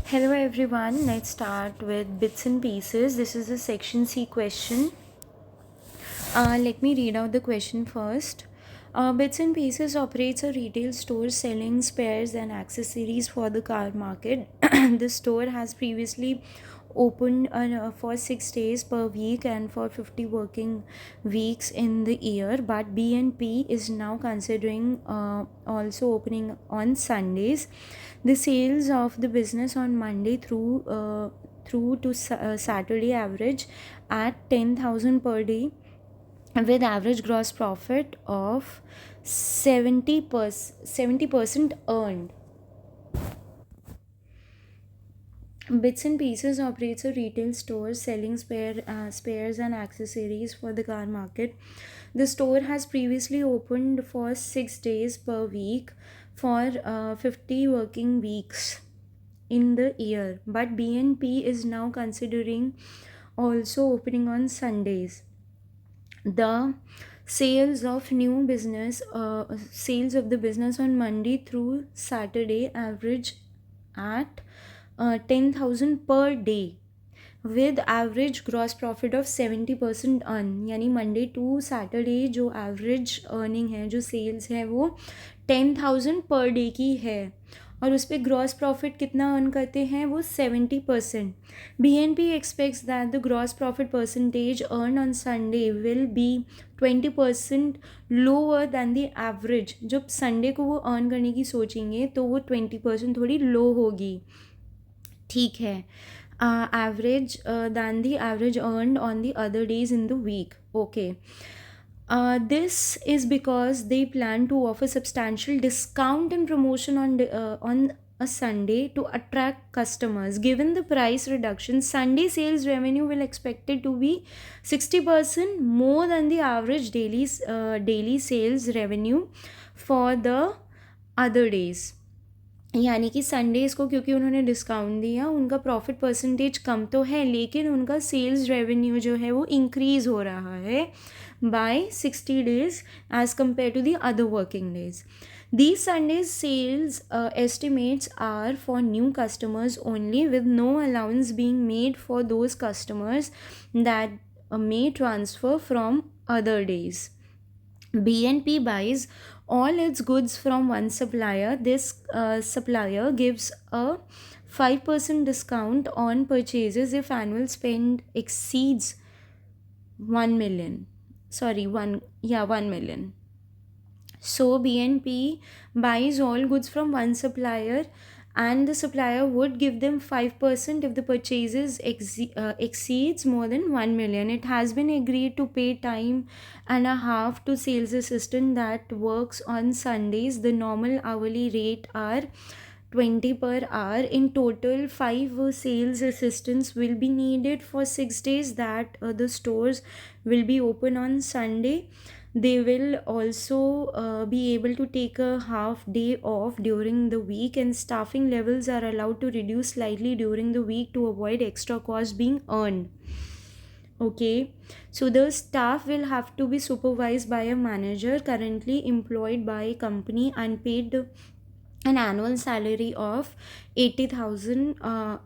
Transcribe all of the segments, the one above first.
Hello everyone, let's start with bits and pieces. This is a section C question. Let me read out the question first. Bits and Pieces operates a retail store selling spares and accessories for the car market. The store has previously opened for 6 days per week and for 50 working weeks in the year, but BNP is now considering also opening on Sundays. The sales of the business on Monday through to Saturday average at 10,000 per day with average gross profit of 70% earned. Bits and Pieces operates a retail store selling spares and accessories for the car market. The store has previously opened for 6 days per week for 50 working weeks in the year, but BNP is now considering also opening on Sundays. The sales of the business on Monday through Saturday average at 10,000 per day with average gross profit of 70% earn. यानी Monday to Saturday जो average earning है, जो sales है, वो 10,000 per day की है और उस पर ग्रॉस प्रॉफिट कितना अर्न करते हैं, वो 70%. BNP expects that the gross profit percentage earned on Sunday will be 20% lower than the average. जब संडे को वो अर्न करने की सोचेंगे तो वो 20% थोड़ी लो होगी. ठीक है. Average than the average earned on the other days in the week. Okay. This is because they plan to offer substantial discount and promotion on a Sunday to attract customers. Given the price reduction, Sunday sales revenue will expected to be 60% more than the average daily sales revenue for the other days. यानी कि Sundays को क्योंकि उन्होंने discount दिया, उनका profit percentage कम तो है, लेकिन उनका सेल्स रेवेन्यू जो है वो इंक्रीज़ हो रहा है by 60 days as compare to the other working days. These Sundays sales estimates are for new customers only, with no allowance being made for those customers that may transfer from other days. BNP buys all its goods from one supplier. This supplier gives a 5% discount on purchases if annual spend exceeds 1 million. 1 million. So BNP buys all goods from one supplier, and the supplier would give them 5% if the purchases exceeds more than 1 million. It has been agreed to pay time and a half to sales assistant that works on Sundays. The normal hourly rate are 20 per hour. In total, 5 sales assistants will be needed for 6 days that the stores will be open on Sunday. They will also be able to take a half day off during the week, and staffing levels are allowed to reduce slightly during the week to avoid extra costs being earned. Okay, so the staff will have to be supervised by a manager currently employed by a company and paid an annual salary of 80,000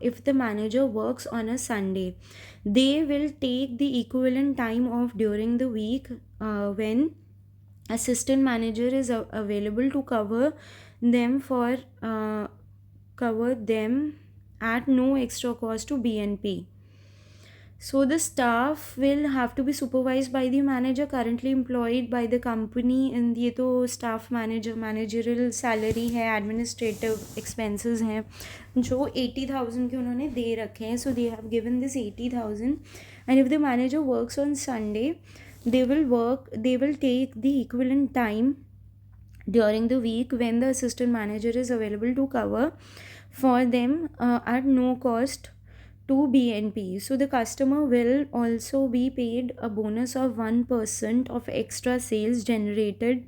if the manager works on a Sunday. They will take the equivalent time off during the week when assistant manager is available to cover them at no extra cost to BNP. So the staff will have to be supervised by the manager currently employed by the company. And ये तो staff managerial salary है, administrative expenses हैं जो 80,000 के उन्होंने दे रखे हैं. So they have given this 80,000, and if the manager works on Sunday, they will take the equivalent time during the week when the assistant manager is available to cover for them at no cost to BNP. So the customer will also be paid a bonus of 1% of extra sales generated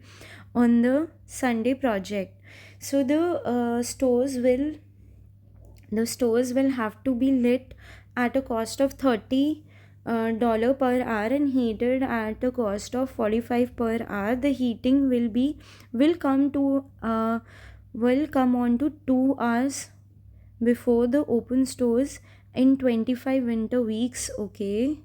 on the Sunday project. So the stores will have to be lit at a cost of $30 per hour and heated at a cost of 45 per hour. The heating will come on to 2 hours before the open stores in 25 winter weeks, okay,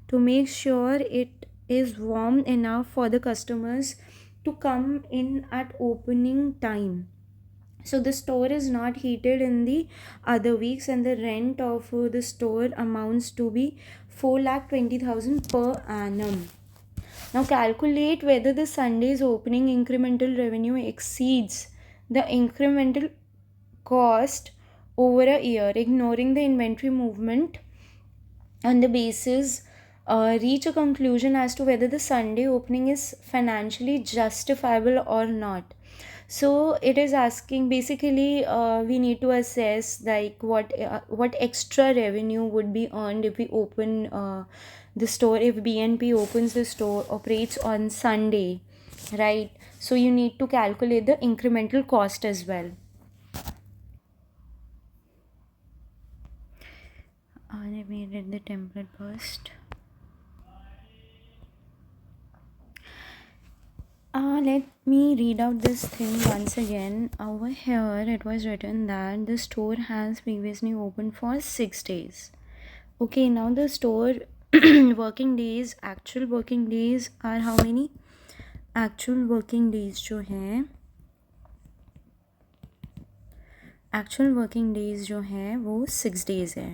to make sure it is warm enough for the customers to come in at opening time. So the store is not heated in the other weeks, and the rent of the store amounts to be 4,20,000 per annum. Now calculate whether the Sunday's opening incremental revenue exceeds the incremental cost over a year, ignoring the inventory movement on the basis, reach a conclusion as to whether the Sunday opening is financially justifiable or not. So it is asking basically, we need to assess like what extra revenue would be earned if we open the store, if BNP opens the store, operates on Sunday, right? So you need to calculate the incremental cost as well. Let me read the template first. Let me read out this thing once again. Over here, it was written that the store has previously opened for 6 days. Okay, now the store working days, actual working days are how many? Actual working days जो हैं, actual working days जो हैं वो 6 days है.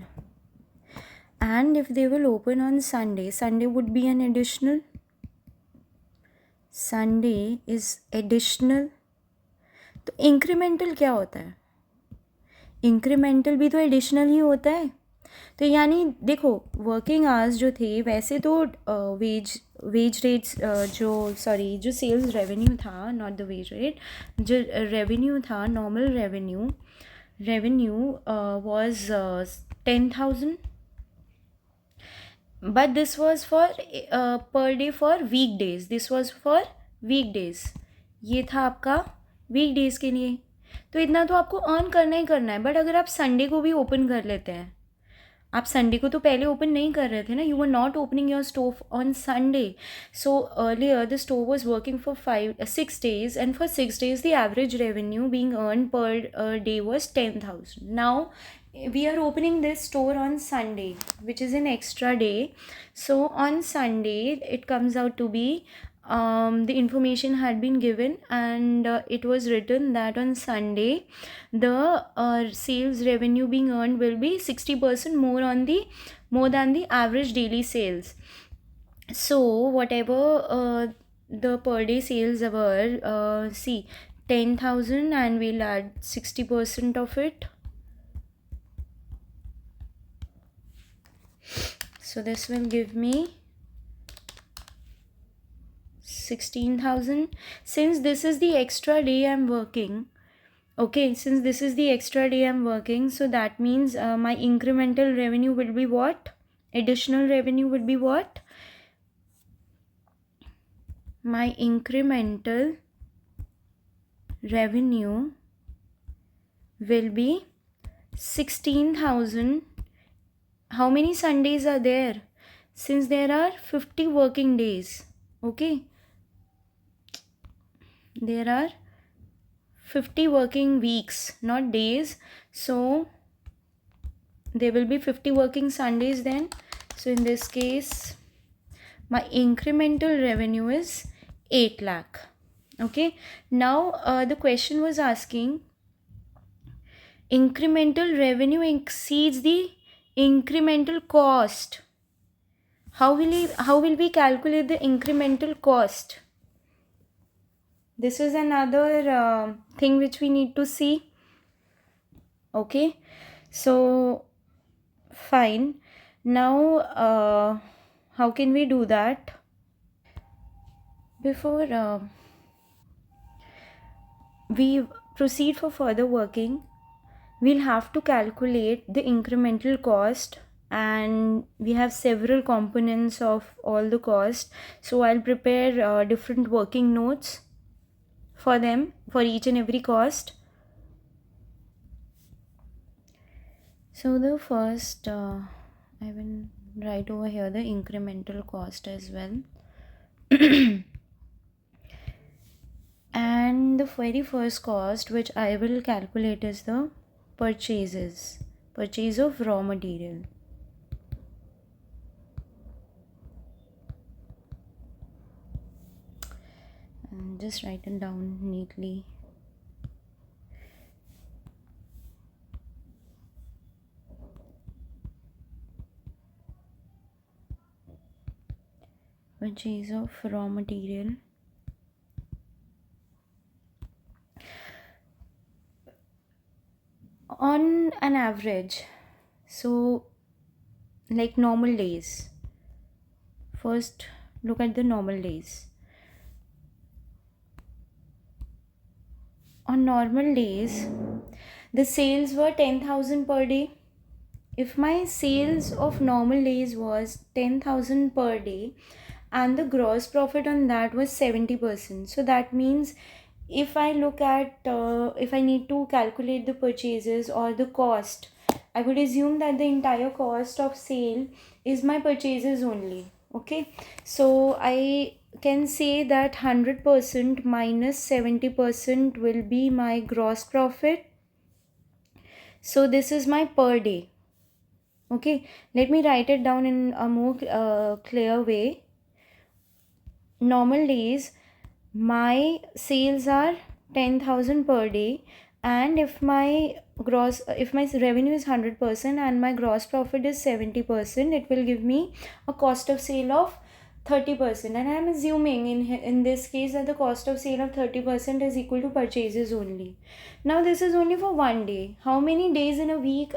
And if they will open on Sunday, Sunday would be an additional. Sunday is additional. तो incremental क्या होता है? इंक्रीमेंटल भी तो एडिशनल ही होता है. तो यानी देखो, वर्किंग आवर्स जो थे वैसे तो वेज रेट्स जो सेल्स रेवेन्यू था, नॉट द वेज रेट, जो रेवेन्यू था, normal revenue was 10,000, but this was for per day for weekdays. This was for weekdays. ये था आपका वीकडेज के लिए. तो इतना तो आपको अर्न करना ही करना है. बट अगर आप संडे को भी ओपन कर लेते हैं, आप संडे को तो पहले ओपन नहीं कर रहे थे ना, you were not opening your store on Sunday. So earlier the store was working for 6 days, and for 6 days the average revenue being earned per day was 10,000. Now we are opening this store on Sunday, which is an extra day. So on Sunday it comes out to be, the information had been given, and it was written that on Sunday the sales revenue being earned will be 60% more than the average daily sales. So whatever the per day sales were, see, 10,000, and we'll add 60% of it. So this will give me 16,000. Since this is the extra day I'm working, okay, since this is the extra day I'm working, so that means my incremental revenue will be what? Additional revenue would be what? My incremental revenue will be 16,000. How many Sundays are there? Since there are 50 working days, okay, there are 50 working weeks, not days. So there will be 50 working Sundays then. So in this case, my incremental revenue is 8 lakh. Okay, now the question was asking, incremental revenue exceeds the incremental cost. How will we calculate the incremental cost? This is another thing which we need to see. Okay, so fine. Now how can we do that? Before we proceed for further working, we'll have to calculate the incremental cost, and we have several components of all the cost. So I'll prepare different working notes for them for each and every cost. So the first, I will write over here the incremental cost as well. And the very first cost which I will calculate is the purchase of raw material. And just write it down neatly. Purchase of raw material on an average. So, like normal days. First, look at the normal days. On normal days, the sales were 10,000 per day. If my sales of normal days was 10,000 per day and the gross profit on that was 70%, so that means if I look at if I need to calculate the purchases or the cost, I would assume that the entire cost of sale is my purchases only. Okay, so I can say that 100% minus 70% will be my gross profit. So this is my per day. Okay, let me write it down in a more clear way. Normal days, my sales are 10,000 per day, and if my revenue is 100% and my gross profit is 70%, it will give me a cost of sale of 30%. And I am assuming in this case that the cost of sale of 30% is equal to purchases only. Now this is only for one day. How many days in a week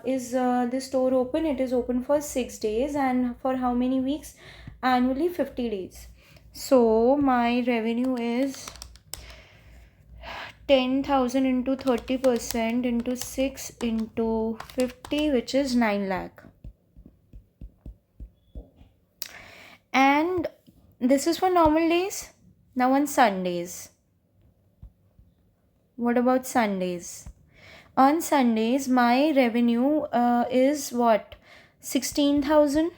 is the store open? It is open for 6 days. And for how many weeks? Annually 50 days. So my revenue is 10,000 into 30% into 6 into 50, which is 9 lakh. And this is for normal days. Now on Sundays. What about Sundays? On Sundays, my revenue is what? 16,000,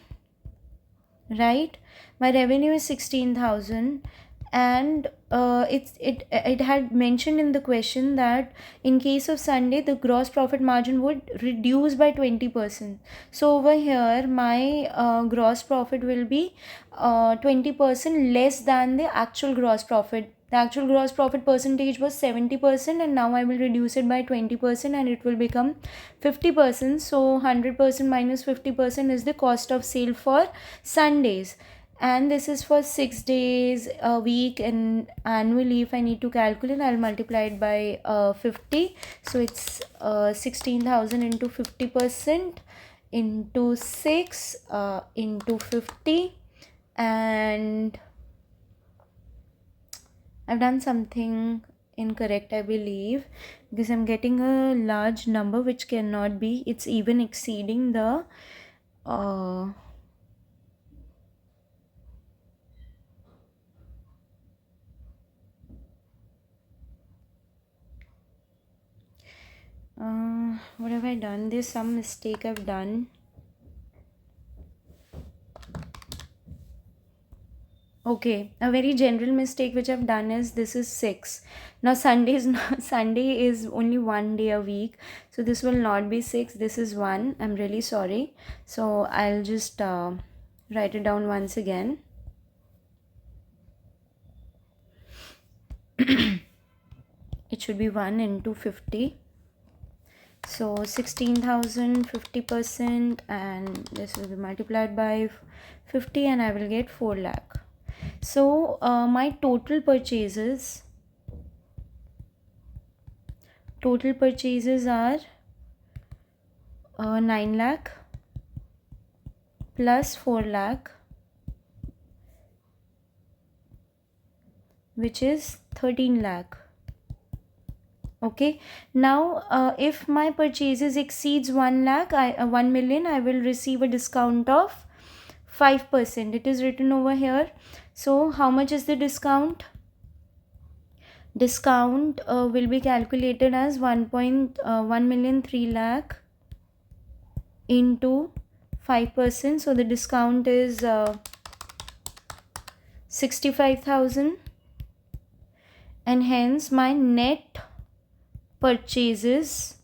right? My revenue is 16,000, and it had mentioned in the question that in case of Sunday the gross profit margin would reduce by 20%. So over here my gross profit will be 20% less than the actual gross profit. The actual gross profit percentage was 70%, and now I will reduce it by 20% and it will become 50%. So 100% minus 50% is the cost of sale for Sundays. And this is for 6 days a week, and annually if I need to calculate, I'll multiply it by 50. So it's 16,000 into 50% into 6 into 50. And I've done something incorrect, I believe, because I'm getting a large number which cannot be. It's even exceeding the what have I done? There's some mistake I've done. Okay, a very general mistake which I've done is this is 6. Now Sunday is only one day a week, so this will not be 6. This is 1. I'm really sorry. So I'll just write it down once again. It should be 1 into 50. So 16,000, 50%, and this will be multiplied by 50, and I will get 4 lakh. So my total purchases are 9 lakh plus 4 lakh, which is 13 lakh. Okay, now if my purchases exceeds 1 lakh, 1 million, I will receive a discount of 5%. It is written over here. So how much is the discount? Discount will be calculated as 1,3 lakh into 5%. So the discount is 65,000, and hence my net purchases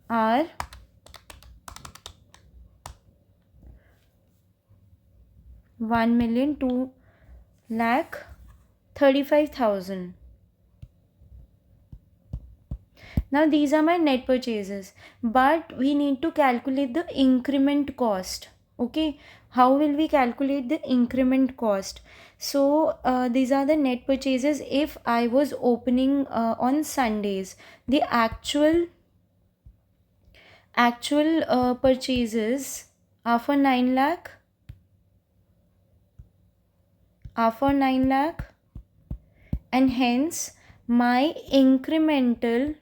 are 1,000,000 lakh 35,000. Now these are my net purchases, but we need to calculate the increment cost. Okay, how will we calculate the increment cost? So these are the net purchases if I was opening on Sundays. The actual purchases are for 9 lakh, and hence my incremental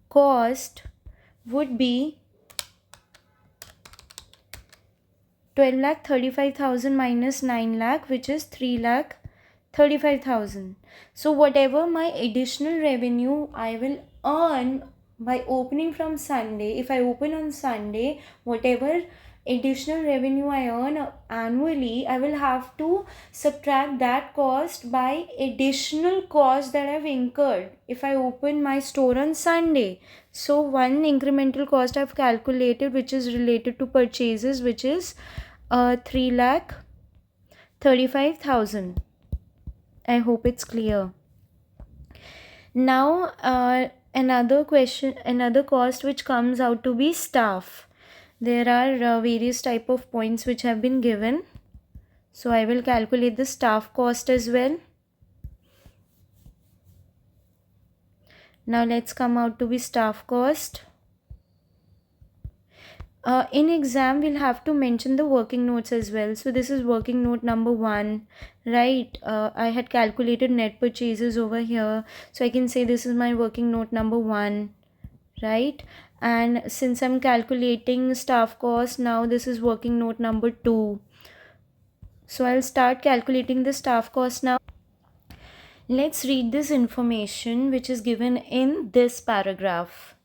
cost would be 12 lakh 35,000 minus 9 lakh, which is 3 lakh 35,000. So whatever my additional revenue I will earn by opening from Sunday, if I open on Sunday, whatever additional revenue I earn annually, I will have to subtract that cost by additional cost that I've incurred if I open my store on Sunday. So one incremental cost I've calculated, which is related to purchases, which is 3 lakh 35,000. I hope it's clear. Now another cost which comes out to be staff. There are various type of points which have been given, so I will calculate the staff cost as well. Now let's come out to be staff cost. In exam we'll have to mention the working notes as well. So this is working note number 1, right? I had calculated net purchases over here, so I can say this is my working note number 1, right? And since I'm calculating staff cost, now this is working note number 2. So I'll start calculating the staff cost now. Let's read this information which is given in this paragraph.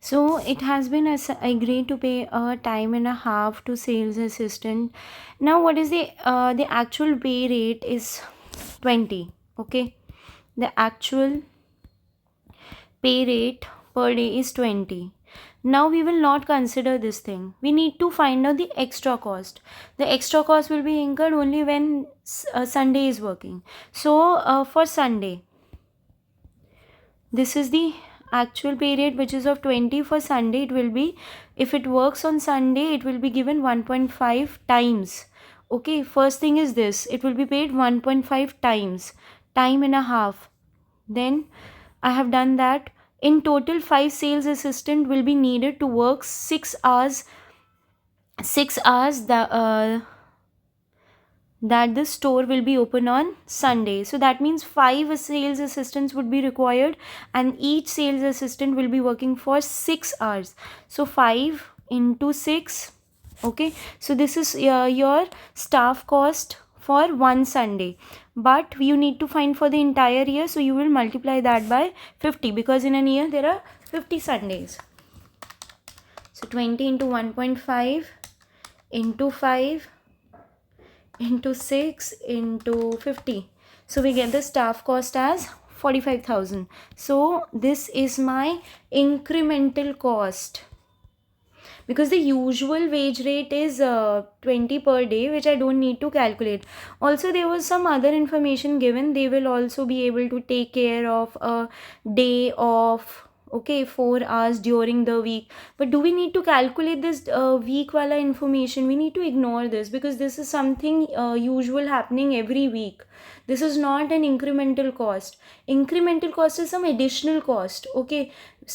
So it has been agreed to pay a time and a half to sales assistant. Now what is the actual pay rate is 20. Okay, the actual pay rate per day is 20. Now we will not consider this thing. We need to find out the extra cost. The extra cost will be incurred only when Sunday is working. So for Sunday, this is the actual pay rate, which is of 20 for Sunday. It will be, if it works on Sunday, it will be given 1.5 times. Okay, first thing is this, it will be paid 1.5 times, time and a half. Then I have done that. In total 5 sales assistant will be needed to work 6 hours that the store will be open on Sunday. So that means 5 sales assistants would be required, and each sales assistant will be working for 6 hours. So 5 into 6. Okay, so this is your staff cost for one Sunday, but you need to find for the entire year, so you will multiply that by 50, because in a year there are 50 Sundays. So 20 into 1.5 into 5 into 6 into 50. So we get the staff cost as 45,000. So this is my incremental cost, because the usual wage rate is 20 per day, which I don't need to calculate. Also there was some other information given. They will also be able to take care of a day off, okay, 4 hours during the week. But do we need to calculate this week wala information? We need to ignore this, because this is something usual happening every week. This is not an incremental cost. Incremental cost is some additional cost, okay,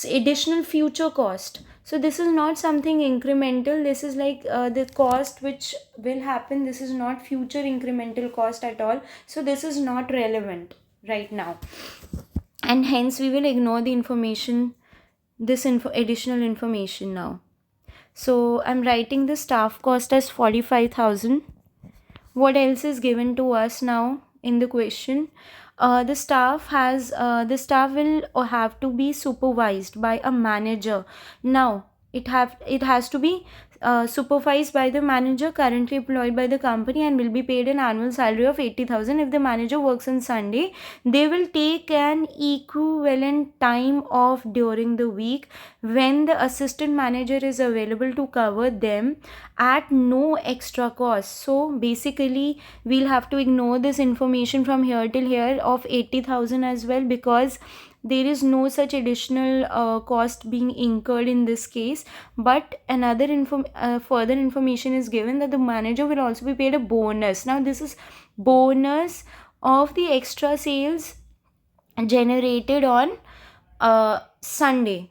additional future cost. So this is not something incremental. This is like the cost which will happen. This is not future incremental cost at all. So this is not relevant right now, and hence we will ignore the information, this additional information now. So I'm writing the staff cost as 45,000. What else is given to us now in the question? The staff will have to be supervised by a manager. Now it has to be supervised by the manager currently employed by the company and will be paid an annual salary of 80,000. If the manager works on Sunday, they will take an equivalent time off during the week when the assistant manager is available to cover them at no extra cost. So basically we'll have to ignore this information from here till here of 80,000 as well, because there is no such additional cost being incurred in this case. But another further information is given that the manager will also be paid a bonus. Now this is bonus of the extra sales generated on Sunday.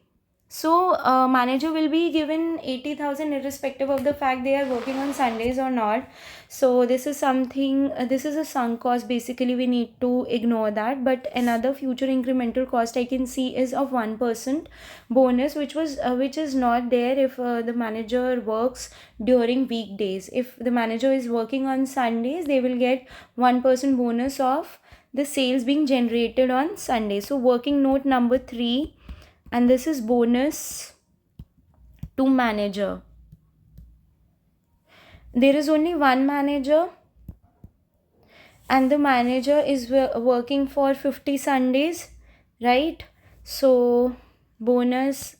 So manager will be given 80,000 irrespective of the fact they are working on Sundays or not. So this is something, this is a sunk cost, basically we need to ignore that. But another future incremental cost I can see is of 1% bonus, which is not there if the manager works during weekdays. If the manager is working on Sundays, they will get 1% bonus of the sales being generated on Sunday. So working note number 3, and this is bonus to manager. There is only one manager and the manager is working for 50 Sundays, right? So bonus,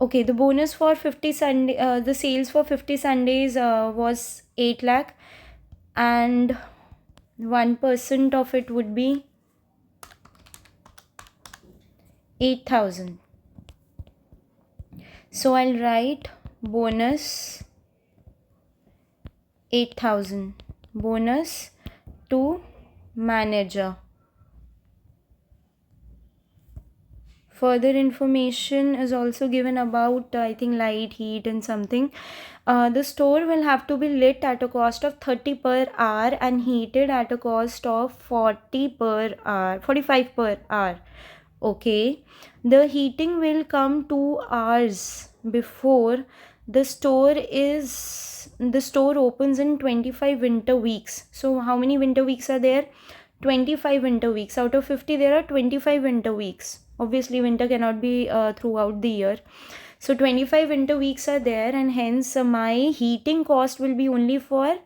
okay, the bonus for 50 Sunday, the sales for 50 Sundays was 8 lakh, and 1% of it would be 8,000. So I'll write bonus 8,000, bonus to manager. Further information is also given about I think light, heat and something. The store will have to be lit at a cost of 30 per hour and heated at a cost of 45 per hour. Okay, the heating will come 2 hours before the store opens in 25 winter weeks. So how many winter weeks are there? 25 winter weeks. Out of 50 there are 25 winter weeks. Obviously winter cannot be throughout the year. So 25 winter weeks are there, and hence my heating cost will be only for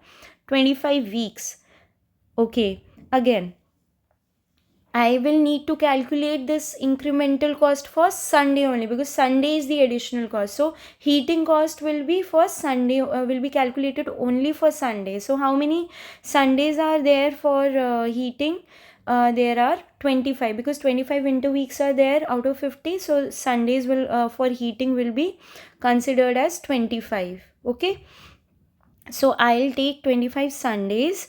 25 weeks. Okay, again I will need to calculate this incremental cost for Sunday only, because Sunday is the additional cost. So heating cost will be for Sunday, will be calculated only for Sunday. So how many Sundays are there for heating? There are 25, because 25 winter weeks are there out of 50. So Sundays will for heating will be considered as 25. Okay. So I'll take 25 Sundays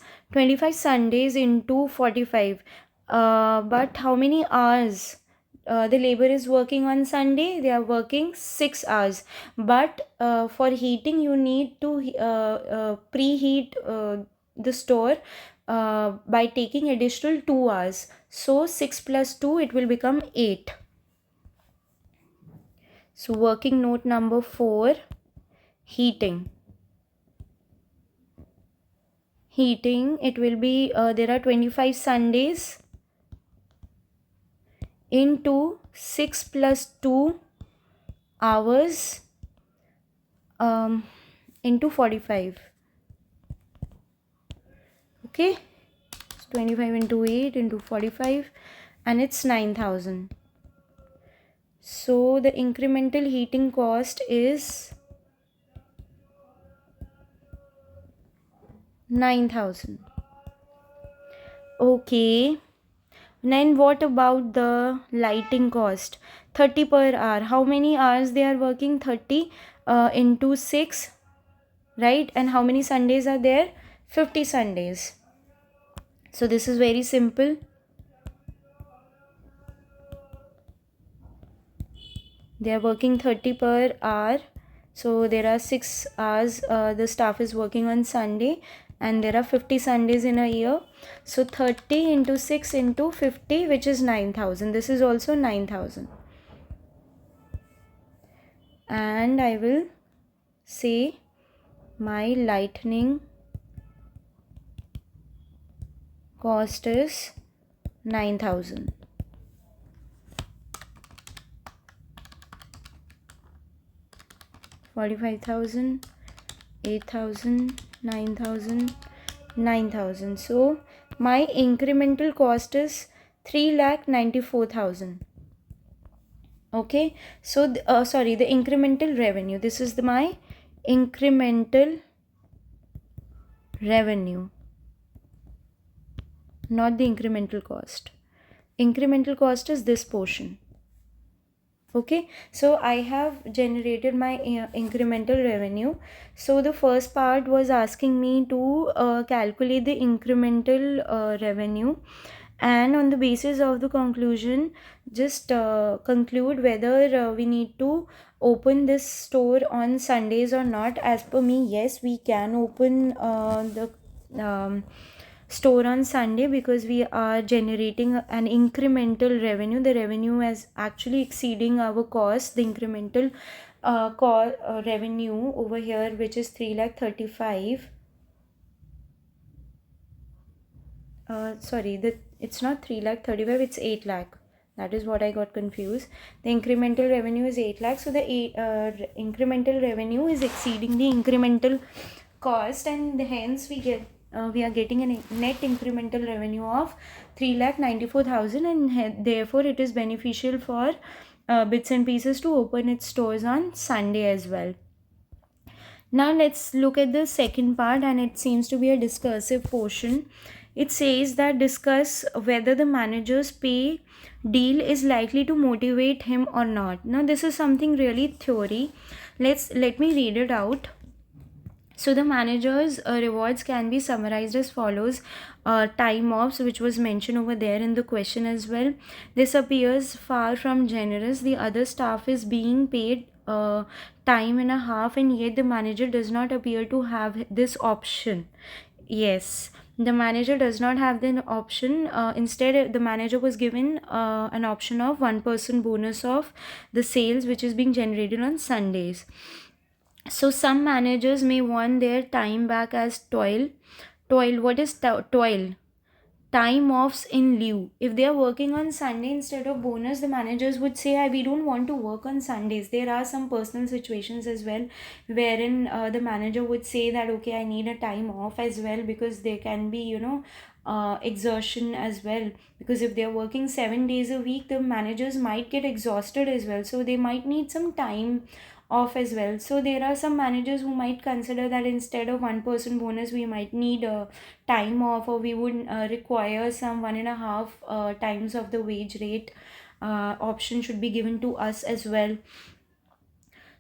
into 45. But how many hours the labor is working on Sunday? They are working 6 hours. But for heating you need to preheat the store by taking additional 2 hours. So 6 plus 2, it will become 8. So working note number 4, heating, it will be there are 25 Sundays into 6 plus 2 hours into 45. Okay, it's 25 into 8 into 45, and it's 9,000. So the incremental heating cost is 9,000. Okay, then what about the lighting cost? 30 per hour. How many hours they are working? 30 into 6, right? And how many Sundays are there? 50 Sundays. So this is very simple. They are working 30 per hour. So there are 6 hours the staff is working on Sunday, and there are 50 Sundays in a year. So 30 into 6 into 50, which is 9,000. This is also 9,000. And I will say my lightning cost is 9,000. 45,000, 8,000, 9,000, 9,000. So my incremental cost is 3,94,000. Okay, so sorry, the incremental revenue. This is my incremental revenue, not the incremental cost. Incremental cost is this portion. Okay, so I have generated my incremental revenue. So the first part was asking me to calculate the incremental revenue, and on the basis of the conclusion, just conclude whether we need to open this store on Sundays or not. As per me, yes, we can open the store on Sunday, because we are generating an incremental revenue. The revenue is actually exceeding our cost. The incremental revenue over here, which is 3,35,000. Sorry, it's not 3,35,000, it's 8 lakh. That is what I got confused. The incremental revenue is 8 lakh. So the incremental revenue is exceeding the incremental cost, and hence we are getting a net incremental revenue of 3,94,000, and therefore it is beneficial for Bits and Pieces to open its stores on Sunday as well. Now let's look at the second part, and it seems to be a discursive portion. It says that discuss whether the manager's pay deal is likely to motivate him or not. Now this is something really theory. Let me read it out. So the manager's rewards can be summarized as follows. Time offs, which was mentioned over there in the question as well. This appears far from generous. The other staff is being paid time and a half, and yet the manager does not appear to have this option. Yes, the manager does not have the option. Instead, the manager was given an option of 1% bonus of the sales which is being generated on Sundays. So some managers may want their time back as toil. What is toil? Time offs in lieu. If they are working on Sunday instead of bonus, the managers would say, we don't want to work on Sundays. There are some personal situations as well wherein the manager would say that, okay, I need a time off as well, because there can be exertion as well, because if they are working 7 days a week, the managers might get exhausted as well, so they might need some time off as well. So there are some managers who might consider that instead of 1% bonus, we might need a time off, or we would require some 1.5 times of the wage rate. Option should be given to us as well.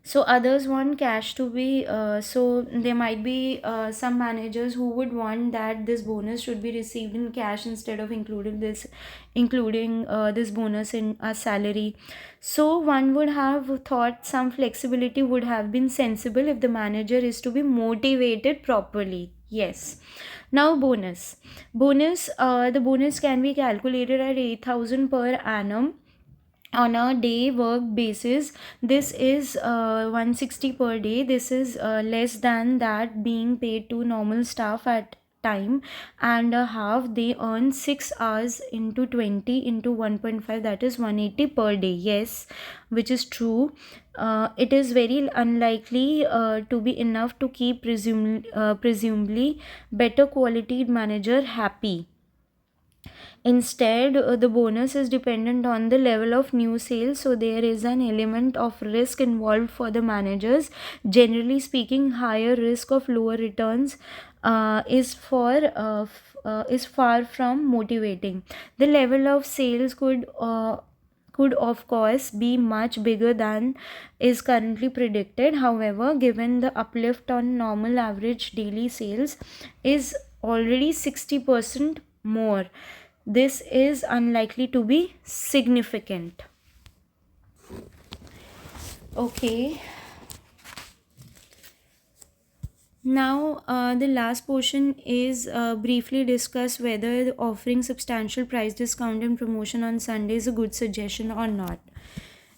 So others want cash to be so there might be some managers who would want that this bonus should be received in cash instead of including this bonus in a salary. So one would have thought some flexibility would have been sensible if the manager is to be motivated properly. Yes. Now the bonus can be calculated at 8,000 per annum on a day work basis. This is 160 per day. This is less than that being paid to normal staff at time and a half. They earn 6 hours into 20 into 1.5, that is 180 per day. Yes, which is true. It is very unlikely to be enough to keep presumably better quality manager happy. Instead, the bonus is dependent on the level of new sales, so there is an element of risk involved for the managers. Generally speaking, higher risk of lower returns is far from motivating. The level of sales could of course be much bigger than is currently predicted. However, given the uplift on normal average daily sales is already 60% more, this is unlikely to be significant. Okay. Now the last portion is briefly discuss whether offering substantial price discount and promotion on Sunday is a good suggestion or not.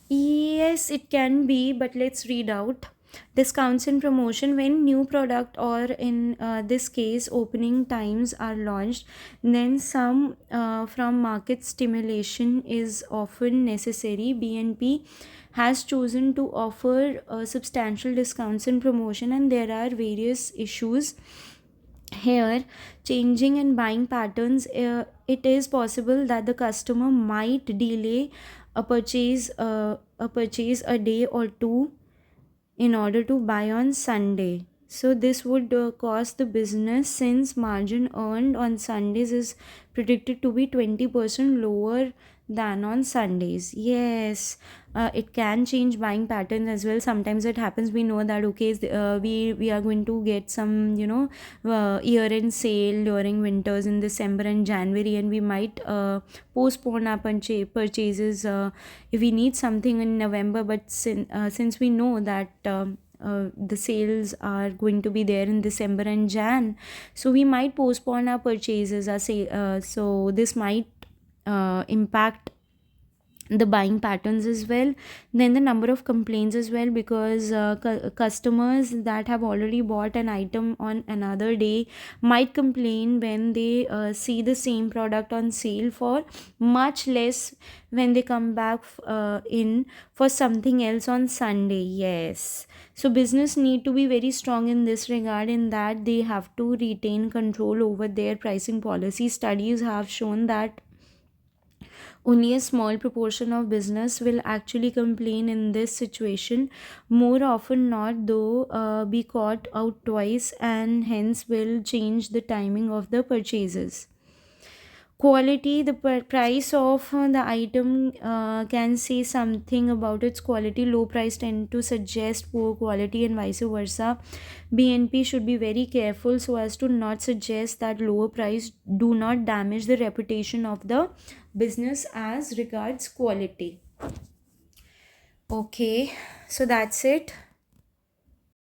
Yes, it can be, but let's read out. Discounts and promotion: when new product, or in this case opening times, are launched, then some from market stimulation is often necessary. BNP has chosen to offer substantial discounts and promotion, and there are various issues here. Changing in buying patterns: it is possible that the customer might delay a purchase a day or two in order to buy on Sunday. So this would cost the business, since margin earned on Sundays is predicted to be 20% lower than on Sundays. Yes, it can change buying patterns as well. Sometimes it happens. We know that okay, we are going to get some year-end sale during winters in December and January, and we might postpone our purchases if we need something in November. But since we know that the sales are going to be there in December and Jan, so we might postpone our purchases. So this might impact the buying patterns as well. Then the number of complaints as well, because customers that have already bought an item on another day might complain when they see the same product on sale for much less when they come back in for something else on Sunday. Yes, so business need to be very strong in this regard, in that they have to retain control over their pricing policy. Studies have shown that only a small proportion of business will actually complain in this situation. More often not, though, be caught out twice, and hence will change the timing of the purchases. Quality: the price of the item can say something about its quality. Low price tend to suggest poor quality, and vice versa. BNP should be very careful so as to not suggest that lower price do not damage the reputation of the business as regards quality. Okay, so that's it.